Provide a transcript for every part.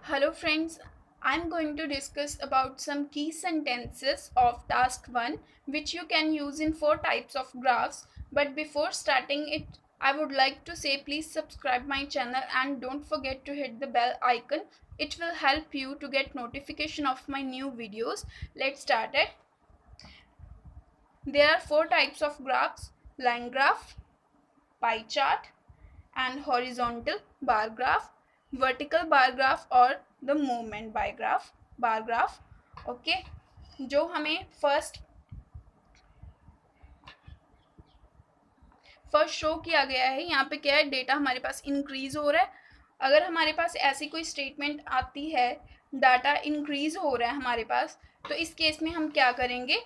Hello friends, I'm going to discuss about some key sentences of task 1 which you can use in 4 types of graphs. But before starting it, I would like to say please subscribe my channel and don't forget to hit the bell icon. It will help you to get notification of my new videos. Let's start it. There are 4 types of graphs: line graph, pie chart and horizontal bar graph, vertical bar graph और the movement bar graph. Okay, जो हमें first show किया गया है, यहाँ पे क्या है, डेटा हमारे पास इंक्रीज हो रहा है. अगर हमारे पास ऐसी कोई स्टेटमेंट आती है, डाटा इंक्रीज हो रहा है हमारे पास, तो इस केस में हम क्या करेंगे,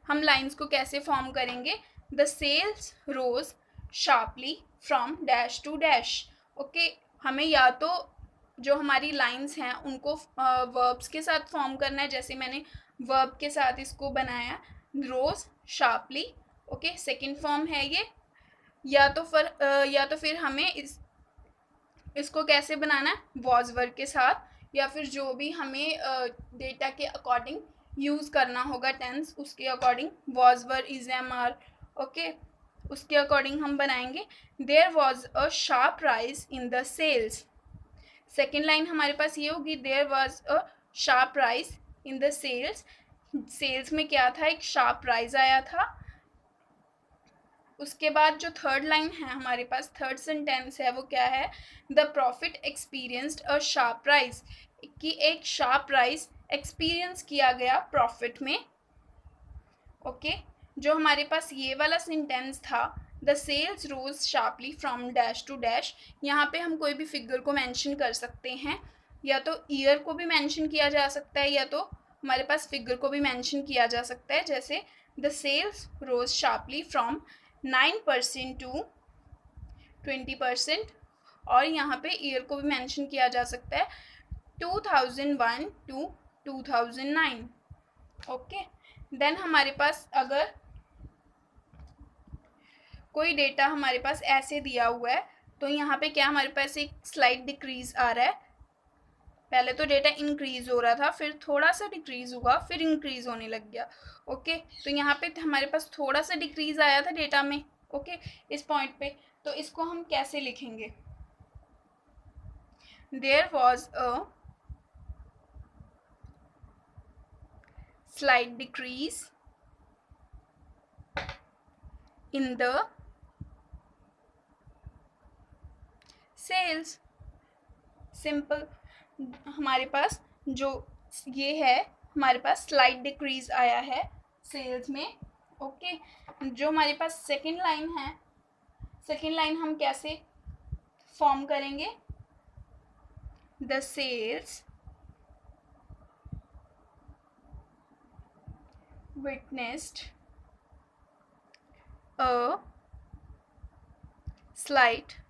हम लाइंस को कैसे फॉर्म करेंगे. The sales rose sharply from dash to dash. Okay, हमें या तो जो हमारी लाइंस हैं उनको वर्ब्स के साथ फॉर्म करना है, जैसे मैंने वर्ब के साथ इसको बनाया, रोज शार्पली. ओके, सेकेंड फॉर्म है ये. या तो फिर हमें इसको कैसे बनाना है, वॉज वर्ब के साथ, या फिर जो भी हमें डेटा के अकॉर्डिंग यूज़ करना होगा, टेंस उसके according, was verb is am are. Okay, उसके अकॉर्डिंग हम बनाएंगे. There was a sharp rise in the sales. Second line हमारे पास ये होगी, there was a sharp rise in the sales. Sales में क्या था, एक शार्प राइज आया था. उसके बाद जो थर्ड लाइन है हमारे पास, थर्ड सेंटेंस है, वो क्या है, the profit experienced a sharp rise. कि एक शार्प राइज एक्सपीरियंस किया गया प्रॉफिट में. ओके, जो हमारे पास ये वाला सेंटेंस था, the sales rose sharply from dash to dash, यहाँ पे हम कोई भी फिगर को मेंशन कर सकते हैं, या तो ईयर को भी मेंशन किया जा सकता है, या तो हमारे पास फिगर को भी मेंशन किया जा सकता है. जैसे the sales rose sharply from 9% to 20%. और यहाँ पे ईयर को भी मेंशन किया जा सकता है, 2001 टू 2009. ओके, देन हमारे पास अगर कोई डेटा हमारे पास ऐसे दिया हुआ है, तो यहाँ पे क्या हमारे पास एक स्लाइड डिक्रीज आ रहा है. पहले तो डेटा इंक्रीज हो रहा था, फिर थोड़ा सा डिक्रीज हुआ, फिर इंक्रीज होने लग गया. ओके, तो यहाँ पे हमारे पास थोड़ा सा डिक्रीज आया था डेटा में. ओके, इस पॉइंट पे तो इसको हम कैसे लिखेंगे, there was a slide decrease in the sales. Simple, हमारे पास जो ये है, हमारे पास स्लाइड डिक्रीज आया है सेल्स में. ओके, जो हमारे पास सेकेंड लाइन है, सेकेंड लाइन हम कैसे फॉर्म करेंगे, the sales witnessed a slide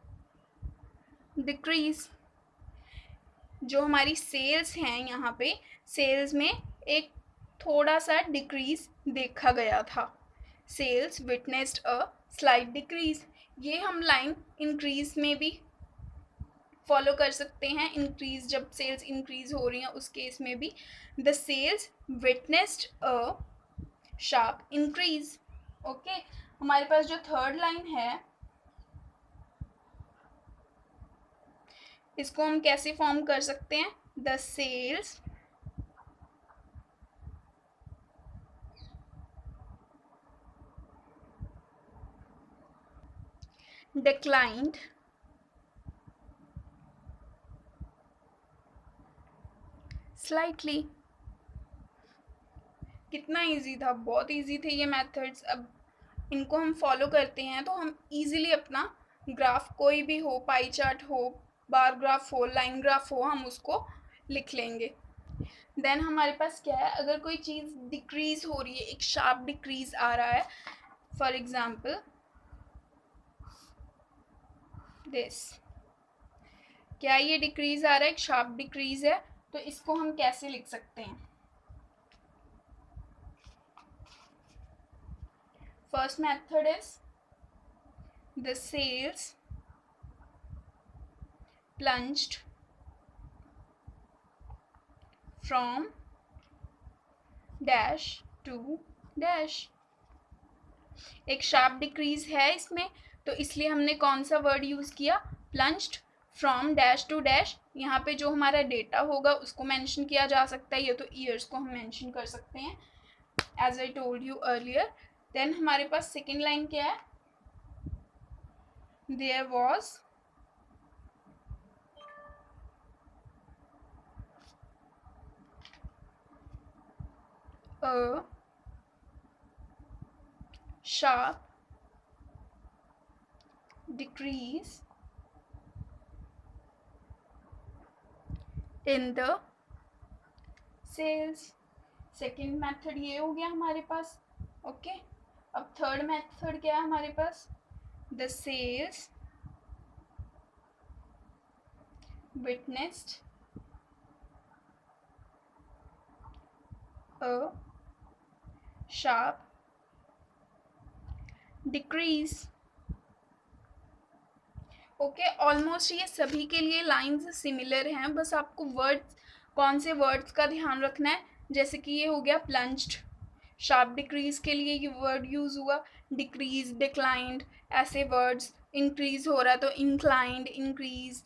decrease. जो हमारी सेल्स हैं, यहाँ पे सेल्स में एक थोड़ा सा डिक्रीज देखा गया था. Sales witnessed a slide decrease, ये हम लाइन इंक्रीज में भी फॉलो कर सकते हैं. इंक्रीज, जब सेल्स इंक्रीज हो रही हैं उस केस में भी, the sales witnessed a sharp increase. Okay, हमारे पास जो थर्ड लाइन है, इसको हम कैसे फॉर्म कर सकते हैं, द सेल्स declined slightly. कितना इजी था, बहुत इजी थे ये मेथड्स. अब इनको हम फॉलो करते हैं तो हम इजीली अपना ग्राफ, कोई भी हो, पाई चार्ट हो, बार ग्राफ हो, लाइन ग्राफ हो, हम उसको लिख लेंगे. देन हमारे पास क्या है, अगर कोई चीज़ डिक्रीज हो रही है, एक शार्प डिक्रीज आ रहा है, फॉर एग्जाम्पल दिस, क्या ये डिक्रीज आ रहा है, एक शार्प डिक्रीज है, तो इसको हम कैसे लिख सकते हैं. First method is the sales plunged from dash to dash. एक शार्प डिक्रीज है इसमें, तो इसलिए हमने कौन सा वर्ड यूज़ किया, plunged. From dash to dash, यहाँ पे जो हमारा डेटा होगा उसको मेंशन किया जा सकता है, ये तो ईयर्स को हम मेंशन कर सकते हैं as I told you earlier. Then हमारे पास सेकेंड लाइन क्या है, there was a sharp decrease in the sales। Second method ये हो गया हमारे पास, ओके। अब थर्ड मेथड क्या है हमारे पास, the sales witnessed a sharp decrease। Okay, almost ये सभी के लिए लाइंस सिमिलर हैं, बस आपको वर्ड्स, कौन से वर्ड्स का ध्यान रखना है। जैसे कि ये हो गया प्लंज्ड, शार्प डिक्रीज के लिए ये वर्ड यूज़ हुआ, डिक्रीज, डिक्लाइंड, ऐसे वर्ड्स। इंक्रीज हो रहा है तो इंक्लाइंड, इंक्रीज,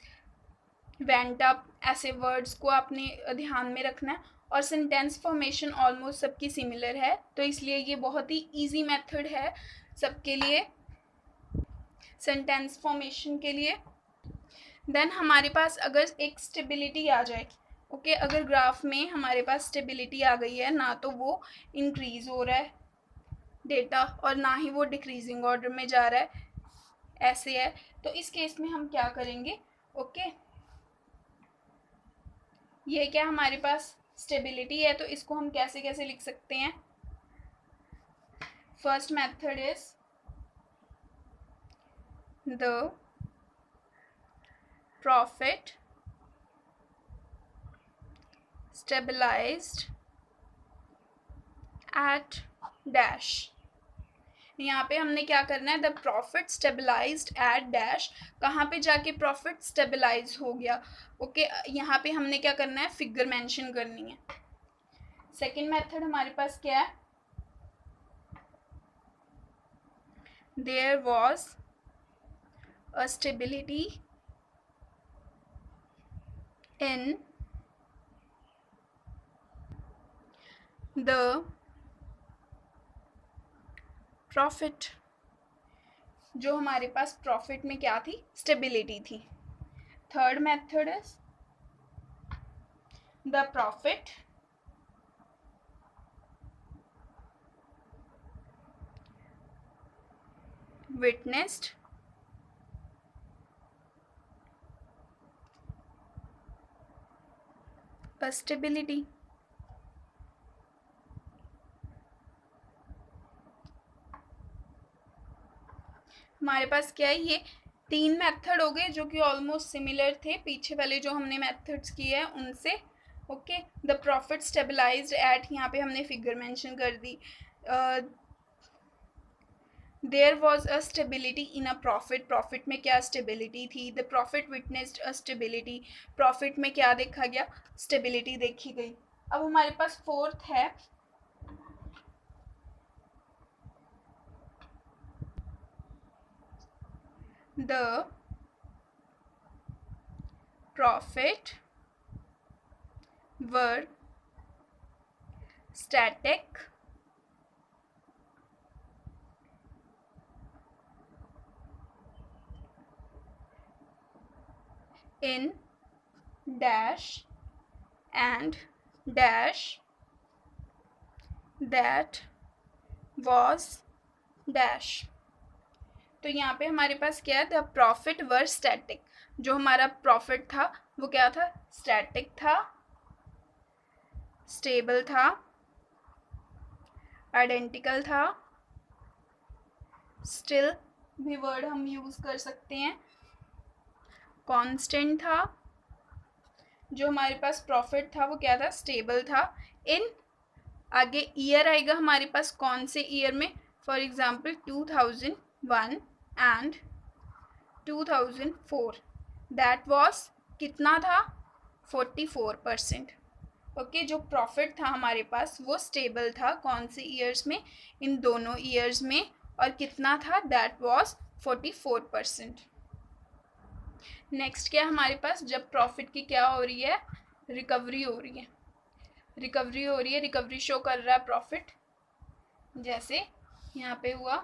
वेंट अप, ऐसे वर्ड्स को आपने ध्यान में रखना है। और सेंटेंस फॉर्मेशन ऑलमोस्ट सबकी सिमिलर है, तो इसलिए ये बहुत ही इजी मेथड है सबके लिए सेंटेंस फॉर्मेशन के लिए। देन हमारे पास अगर एक स्टेबिलिटी आ जाए, ओके, अगर ग्राफ में हमारे पास स्टेबिलिटी आ गई है, ना तो वो इंक्रीज हो रहा है डेटा और ना ही वो डिक्रीजिंग ऑर्डर में जा रहा है, ऐसे है, तो इस केस में हम क्या करेंगे, ओके। ये क्या हमारे पास स्टेबिलिटी है, तो इसको हम कैसे कैसे लिख सकते हैं। First method is the profit stabilised at dash. यहाँ पे हमने क्या करना है, the profit stabilised at dash, कहाँ पे जाके प्रॉफिट स्टेबलाइज हो गया, ओके। यहाँ पे हमने क्या करना है, फिगर मेंशन करनी है। सेकेंड मेथड हमारे पास क्या है, there was a stability in the profit. जो हमारे पास प्रॉफिट में क्या थी, स्टेबिलिटी थी। Third method is the profit witnessed a stability। हमारे पास क्या है, ये तीन मेथड हो गए जो कि ऑलमोस्ट सिमिलर थे पीछे वाले जो हमने मेथड्स किए हैं उनसे, okay. The profit stabilised at, यहाँ पे हमने फिगर मेंशन कर दी। There was a stability in a profit, profit में क्या स्टेबिलिटी थी। The profit witnessed a stability, profit में क्या देखा गया, स्टेबिलिटी देखी गई। अब हमारे पास फोर्थ है the profit were static in dash and dash that was dash। तो यहाँ पे हमारे पास क्या है, द प्रॉफिट वर स्टैटिक, जो हमारा प्रॉफिट था वो क्या था, स्टैटिक था, स्टेबल था, आइडेंटिकल था, स्टिल भी वर्ड हम यूज़ कर सकते हैं, कांस्टेंट था। जो हमारे पास प्रॉफिट था वो क्या था, स्टेबल था। इन आगे ईयर आएगा हमारे पास, कौन से ईयर में, for example 2001 and 2004, that was कितना था, 44%। ओके, जो प्रॉफिट था हमारे पास वो स्टेबल था कौन से ईयर्स में, इन दोनों ईयर्स में, और कितना था, दैट वाज 44%। नेक्स्ट क्या हमारे पास, जब प्रॉफिट की क्या हो रही है, रिकवरी हो रही है, रिकवरी हो रही है, रिकवरी शो कर रहा है प्रॉफिट। जैसे यहाँ पे हुआ,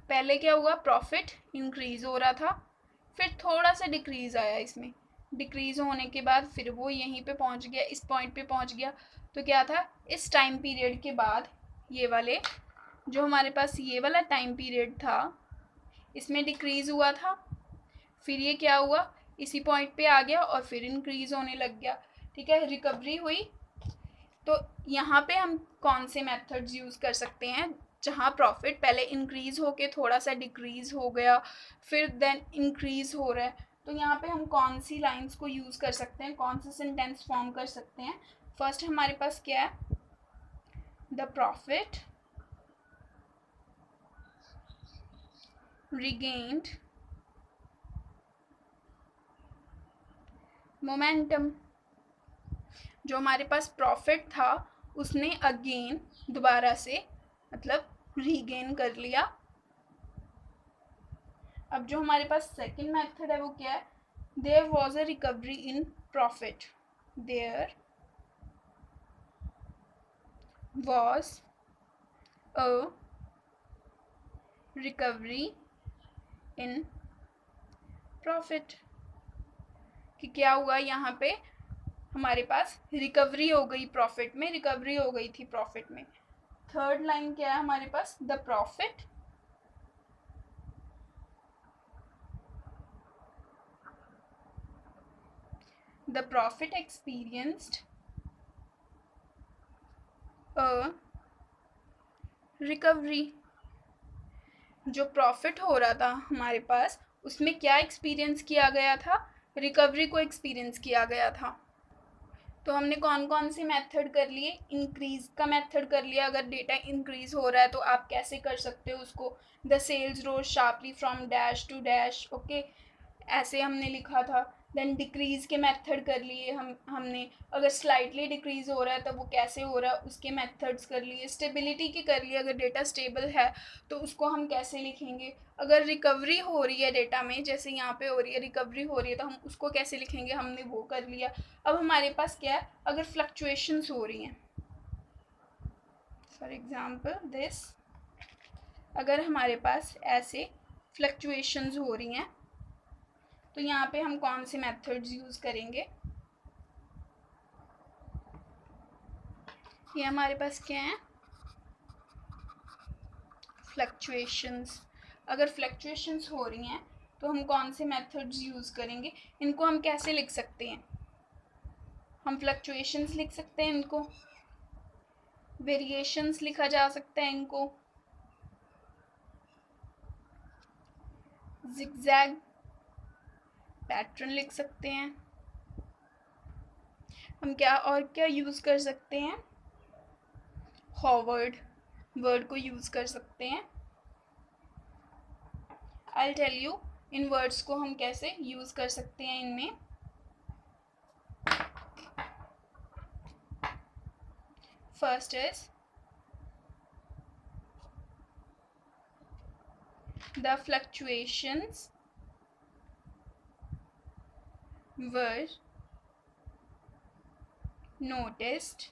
पहले क्या हुआ, प्रॉफिट इंक्रीज हो रहा था, फिर थोड़ा सा डिक्रीज आया इसमें, डिक्रीज होने के बाद फिर वो यहीं पे पहुंच गया, इस पॉइंट पे पहुंच गया। तो क्या था, इस टाइम पीरियड के बाद ये वाले, जो हमारे पास ये वाला टाइम पीरियड था, इसमें डिक्रीज हुआ था, फिर ये क्या हुआ, इसी पॉइंट पे आ गया और फिर इंक्रीज होने लग गया। ठीक है, रिकवरी हुई। तो यहाँ पे हम कौन से मेथड्स यूज़ कर सकते हैं, जहाँ प्रॉफिट पहले इंक्रीज होके थोड़ा सा डिक्रीज हो गया, फिर देन इंक्रीज हो रहा है, तो यहाँ पे हम कौन सी लाइंस को यूज़ कर सकते हैं, कौन सा सेंटेंस फॉर्म कर सकते हैं। फर्स्ट हमारे पास क्या है, द प्रॉफिट रिगेन्ड मोमेंटम, जो हमारे पास प्रॉफिट था उसने अगेन दोबारा से मतलब रीगेन कर लिया। अब जो हमारे पास सेकंड मेथड है वो क्या है, there was a recovery in profit, there was a recovery in profit, कि क्या हुआ, यहाँ पे हमारे पास रिकवरी हो गई प्रॉफिट में, रिकवरी हो गई थी प्रॉफिट में। थर्ड लाइन क्या है हमारे पास, the profit experienced a recovery, जो प्रॉफिट हो रहा था हमारे पास उसमें क्या एक्सपीरियंस किया गया था, रिकवरी को एक्सपीरियंस किया गया था। तो हमने कौन कौन से मेथड कर लिए, इंक्रीज का मेथड कर लिया, अगर डेटा इंक्रीज हो रहा है तो आप कैसे कर सकते हो उसको, the sales rose sharply from dash to dash, okay, ऐसे हमने लिखा था। देन डिक्रीज के मेथड कर लिए हमने, अगर स्लाइटली डिक्रीज हो रहा है तब वो कैसे हो रहा है उसके मेथड्स कर लिए, स्टेबिलिटी के कर लिए, अगर डेटा स्टेबल है तो उसको हम कैसे लिखेंगे, अगर रिकवरी हो रही है डेटा में, जैसे यहाँ पे हो रही है रिकवरी हो रही है, तो हम उसको कैसे लिखेंगे, हमने वो कर लिया। अब हमारे पास क्या है, अगर फ्लक्चुएशंस हो रही हैं, फॉर एग्जांपल दिस, अगर हमारे पास ऐसे फ्लक्चुएशंस हो रही हैं तो यहाँ पे हम कौन से मेथड्स यूज़ करेंगे, ये हमारे पास क्या है, फ्लक्चुएशंस। अगर फ्लक्चुएशंस हो रही हैं तो हम कौन से मेथड्स यूज़ करेंगे, इनको हम कैसे लिख सकते हैं, हम फ्लक्चुएशंस लिख सकते हैं इनको, वेरिएशंस लिखा जा सकता है इनको, जिगजैग पैटर्न लिख सकते हैं, हम क्या और क्या यूज़ कर सकते हैं, हॉवर्ड वर्ड को यूज़ कर सकते हैं। I tell you in words को हम कैसे यूज़ कर सकते हैं इनमें। First is the fluctuations were noticed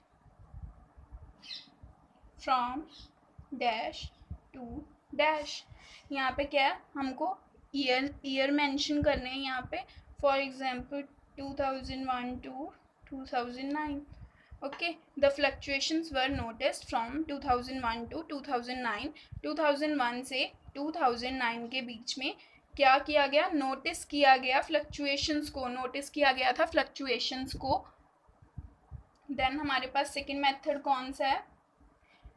from dash to dash, यहाँ पे क्या है, हमको ईयर मेंशन करने हैं यहाँ पे, for example 2001 to 2009, okay, the fluctuations were noticed from 2001 to 2009, 2001 से 2009 के बीच में क्या किया गया, नोटिस किया गया फ्लक्चुएशंस को, नोटिस किया गया था फ्लक्चुएशंस को। देन हमारे पास सेकेंड मेथड कौन सा है,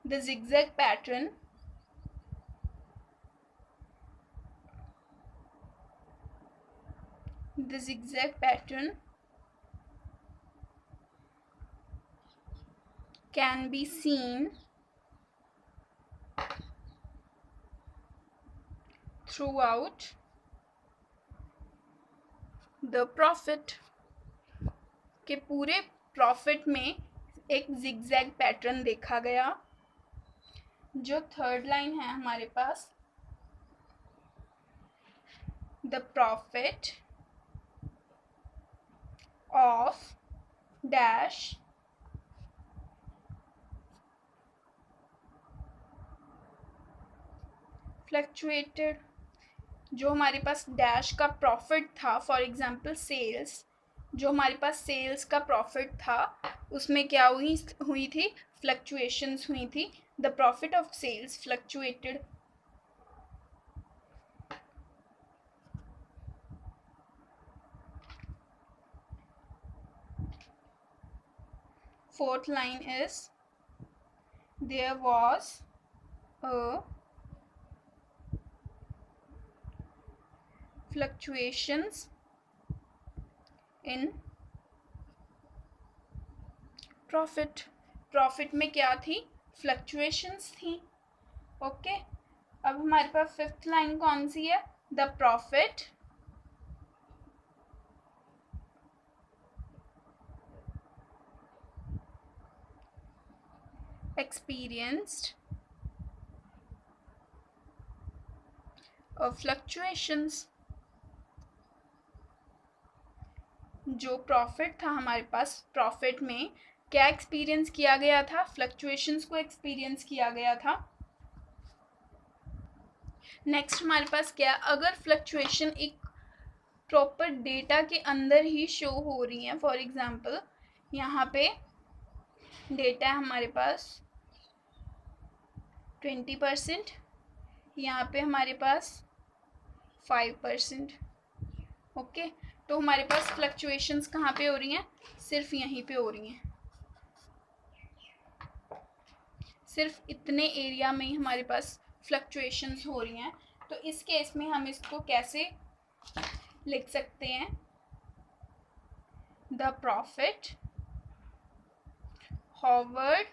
the zigzag pattern, the zigzag pattern can be seen throughout the profit, के पूरे प्रॉफिट में एक जिगजैग पैटर्न देखा गया। जो थर्ड लाइन है हमारे पास, the profit of dash fluctuated. जो हमारे पास डैश का प्रॉफिट था, फॉर एग्जांपल सेल्स, जो हमारे पास सेल्स का प्रॉफिट था उसमें क्या हुई थी, फ्लक्चुएशंस हुई थी। The profit of sales fluctuated. Fourth line is there was a fluctuations in profit। Profit में क्या थी, फ्लक्चुएशंस थी। ओके, अब हमारे पास फिफ्थ लाइन कौन सी है, द प्रॉफिट experienced फ्लक्चुएशंस। जो प्रॉफिट था हमारे पास, प्रॉफिट में क्या एक्सपीरियंस किया गया था, फ्लक्चुएशंस को एक्सपीरियंस किया गया था। नेक्स्ट हमारे पास क्या, अगर फ्लक्चुएशन एक प्रॉपर डेटा के अंदर ही शो हो रही है, फॉर एग्जांपल यहाँ पे डेटा है हमारे पास 20%, यहाँ पे हमारे पास 5%। ओके, तो हमारे पास फ्लक्चुएशंस कहाँ पे हो रही हैं, सिर्फ यहीं पे हो रही हैं, सिर्फ इतने एरिया में ही हमारे पास फ्लक्चुएशंस हो रही हैं। तो इस केस में हम इसको कैसे लिख सकते हैं, the profit hovered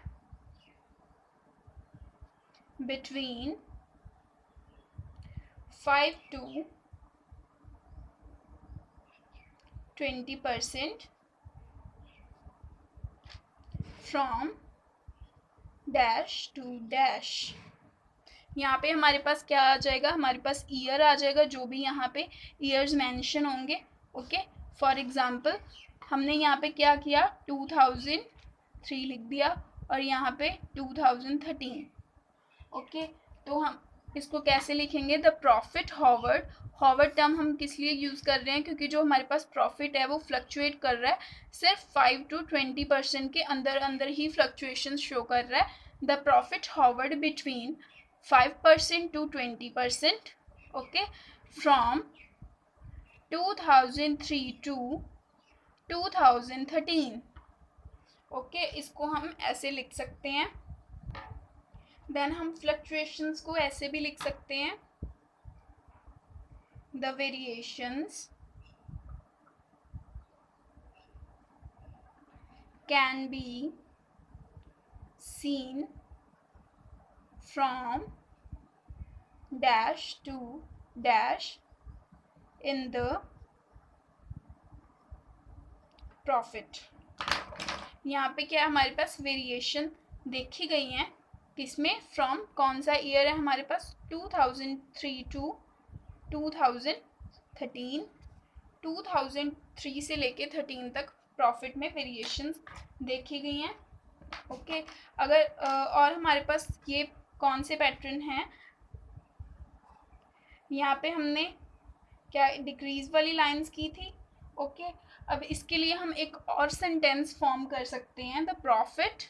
between 5 to 20% from dash to dash। यहाँ पे हमारे पास क्या आ जाएगा, हमारे पास ईयर आ जाएगा, जो भी यहाँ पे ईयर्स मेंशन होंगे। ओके, फॉर एग्जांपल हमने यहाँ पे क्या किया, 2003 लिख दिया और यहाँ पे 2013। ओके, तो हम इसको कैसे लिखेंगे, the profit Howard. Howard term हम किस लिए यूज़ कर रहे हैं, क्योंकि जो हमारे पास प्रॉफिट है वो फ्लक्चुएट कर रहा है, सिर्फ 5 to 20% के अंदर अंदर ही फ्लक्चुएशन शो कर रहा है। The profit Howard between 5% to 20%, okay, from 2003 to 2013। Okay, इसको हम ऐसे लिख सकते हैं। देन हम फ्लक्चुएशंस को ऐसे भी लिख सकते हैं, the variations can be seen from dash to dash in the profit. यहाँ पे क्या हमारे पास वेरिएशन देखी गई हैं, किसमें, फ्रॉम कौन सा ईयर है हमारे पास, 2003 to 2013। 2003 से लेके 13 तक प्रॉफिट में वेरिएशंस देखी गई हैं। ओके, अगर और हमारे पास ये कौन से पैटर्न हैं, यहाँ पे हमने क्या डिक्रीज वाली लाइंस की थी। ओके, अब इसके लिए हम एक और सेंटेंस फॉर्म कर सकते हैं, the profit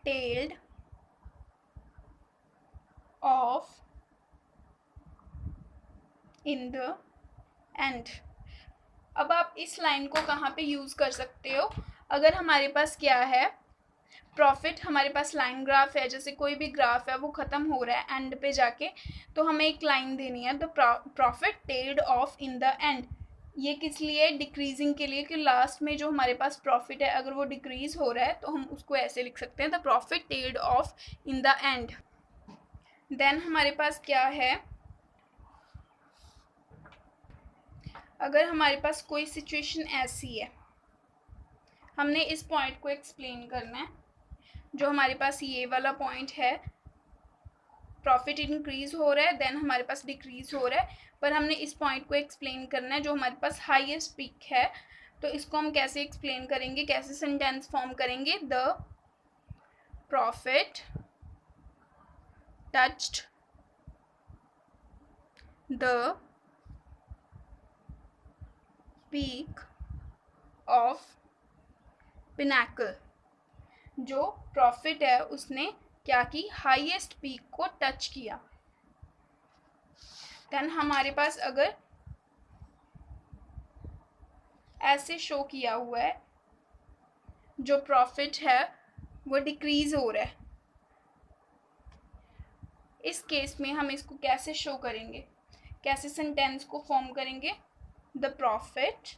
tailed off in the and. अब आप इस लाइन को कहाँ पे यूज़ कर सकते हो, अगर हमारे पास क्या है, प्रॉफिट हमारे पास लाइन ग्राफ है, जैसे कोई भी ग्राफ है वो ख़त्म हो रहा है एंड पे जाके, तो हमें एक लाइन देनी है, the profit tailed off in the and. ये किस लिए, डिक्रीजिंग के लिए, कि लास्ट में जो हमारे पास प्रॉफिट है अगर वो डिक्रीज हो रहा है तो हम उसको ऐसे लिख सकते हैं, the profit tailed off in the end. Then हमारे पास क्या है, अगर हमारे पास कोई सिचुएशन ऐसी है, हमने इस पॉइंट को एक्सप्लेन करना है, जो हमारे पास ये वाला पॉइंट है, प्रॉफिट इंक्रीज हो रहा है, देन हमारे पास डिक्रीज हो रहा है, पर हमने इस पॉइंट को एक्सप्लेन करना है जो हमारे पास हाईएस्ट पीक है। तो इसको हम कैसे एक्सप्लेन करेंगे, कैसे सेंटेंस फॉर्म करेंगे? The profit touched the peak of Pinnacle. जो प्रॉफिट है उसने क्या की? हाईएस्ट पीक को टच किया। देन हमारे पास अगर ऐसे शो किया हुआ है जो प्रॉफिट है वो डिक्रीज हो रहा है, इस केस में हम इसको कैसे शो करेंगे, कैसे सेंटेंस को फॉर्म करेंगे? The profit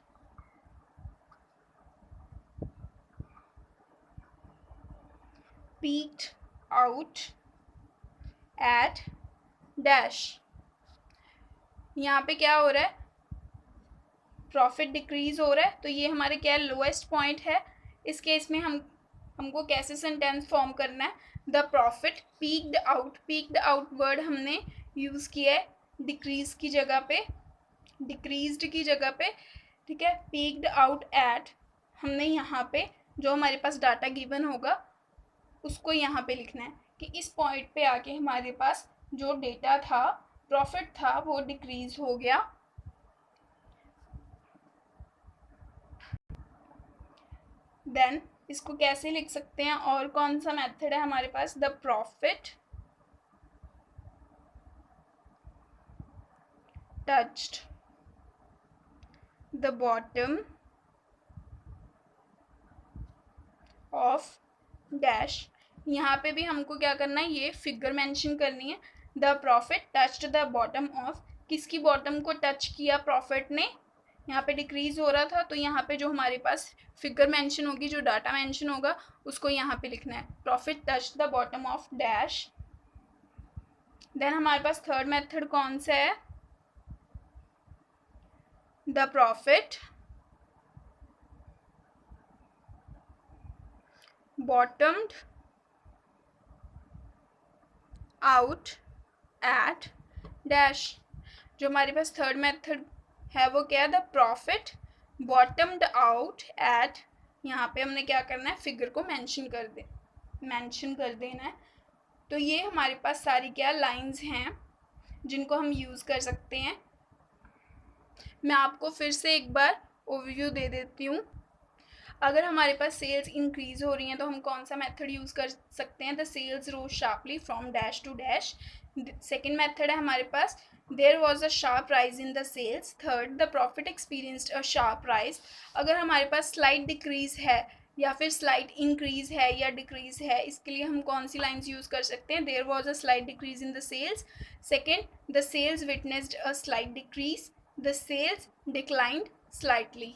peaked out at dash. यहाँ पे क्या हो रहा है? प्रॉफिट डिक्रीज हो रहा है, तो ये हमारे क्या लोएस्ट पॉइंट है। इस केस में हमको कैसे सेंटेंस फॉर्म करना है? The profit peaked out. Peaked out word हमने यूज़ किया है डिक्रीज की जगह पे, डिक्रीज्ड की जगह पे, ठीक है। पीक्ड आउट एट, हमने यहाँ पे जो हमारे पास डाटा गिवन होगा उसको यहाँ पे लिखना है कि इस पॉइंट पे आके हमारे पास जो डेटा था, प्रॉफिट था, वो डिक्रीज हो गया। देन इसको कैसे लिख सकते हैं, और कौन सा मेथड है हमारे पास? The profit touched the bottom of dash. यहाँ पे भी हमको क्या करना है? ये फिगर मेंशन करनी है। The profit touched the bottom of, किसकी बॉटम को टच किया प्रॉफिट ने? यहाँ पे डिक्रीज हो रहा था, तो यहाँ पे जो हमारे पास फिगर मेंशन होगी, जो डाटा मेंशन होगा, उसको यहाँ पे लिखना है। Profit touch the bottom of dash. Then हमारे पास थर्ड मेथड कौन सा है? The profit bottomed out at dash. जो हमारे पास थर्ड मेथड है वो क्या है? The profit bottomed out at, यहाँ पे हमने क्या करना है? फिगर को मेंशन कर देना है। तो ये हमारे पास सारी क्या लाइंस हैं जिनको हम यूज़ कर सकते हैं। मैं आपको फिर से एक बार ओवरव्यू दे देती हूँ। अगर हमारे पास सेल्स इंक्रीज हो रही हैं तो हम कौन सा मेथड यूज़ कर सकते हैं? The sales rose sharply from dash to dash. Second method है हमारे पास there was a sharp rise in the sales. Third, the profit experienced a sharp rise. अगर हमारे पास स्लाइट डिक्रीज है या फिर स्लाइट इंक्रीज है या डिक्रीज है, इसके लिए हम कौन सी लाइन्स यूज़ कर सकते हैं? There was a slight decrease in the sales. Second, the sales witnessed a slight decrease. The sales declined slightly.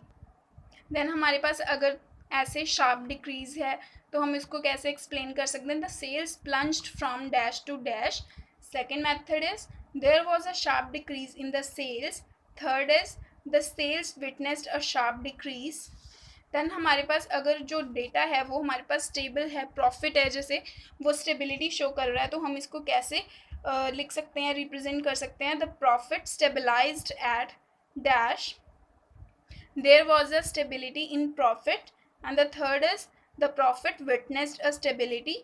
Then हमारे पास अगर ऐसे शार्प डिक्रीज है तो हम इसको कैसे एक्सप्लेन कर सकते हैं? The sales plunged from dash to dash. Second method is there was a sharp decrease in the sales. Third is the sales witnessed a sharp decrease. Then हमारे पास अगर जो डेटा है वो हमारे पास स्टेबल है, प्रॉफिट है जैसे, वो स्टेबिलिटी शो कर रहा है, तो हम इसको कैसे लिख सकते हैं, रिप्रेजेंट कर सकते हैं? The profit stabilised at dash. There was a stability in profit. And the third is the profit witnessed a stability.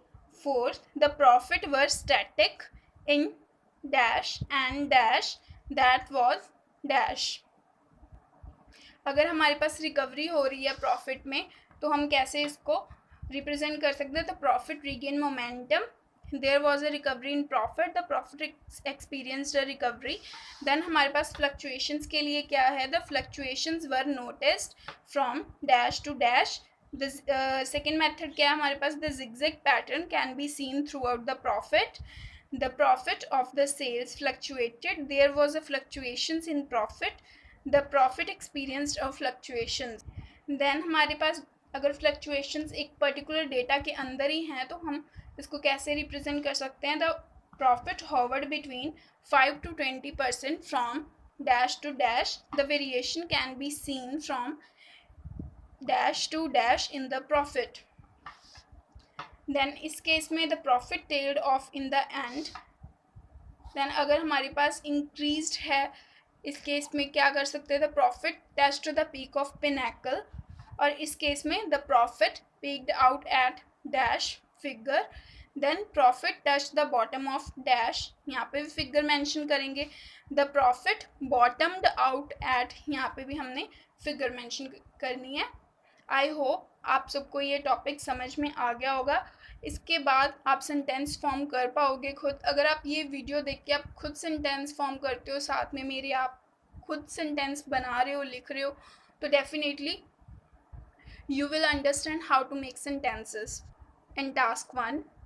Fourth, the profit were static in dash and dash, that was dash. अगर हमारे पास recovery हो रही है profit में तो हम कैसे इसको रिप्रेजेंट कर सकते हैं? तो profit regain momentum. There was a recovery in profit, the profit experienced a recovery. Then हमारे पास फ्लक्चुएशंस के लिए क्या है? The fluctuations were noticed from dash to dash. The second method क्या है हमारे पास? The zigzag pattern can be seen throughout the profit. The profit of the sales fluctuated. There was a fluctuations in profit. The profit experienced a fluctuations. Then हमारे पास अगर fluctuations एक particular data के अंदर ही हैं तो हम इसको कैसे represent कर सकते हैं? The profit hovered between 5 to 20% from dash to dash, the variation can be seen from dash to dash in the profit. Then इस केस में the profit tailed off in the end. Then अगर हमारे पास increased है, इस case में क्या कर सकते हैं, the profit dash to the peak of pinnacle. और इस केस में the profit peaked out at dash figure. Then profit touch the bottom of dash, यहाँ पे भी फिगर मेंशन करेंगे. The profit bottomed out at, यहाँ पे भी हमने फिगर मेंशन करनी है. आई होप आप सबको ये टॉपिक समझ में आ गया होगा. इसके बाद आप सेंटेंस फॉर्म कर पाओगे खुद. अगर आप ये वीडियो देख के आप खुद सेंटेंस फॉर्म करते हो, साथ में मेरे आप खुद सेंटेंस बना रहे हो, लिख रहे हो, तो definitely you will understand how to make sentences. In task 1,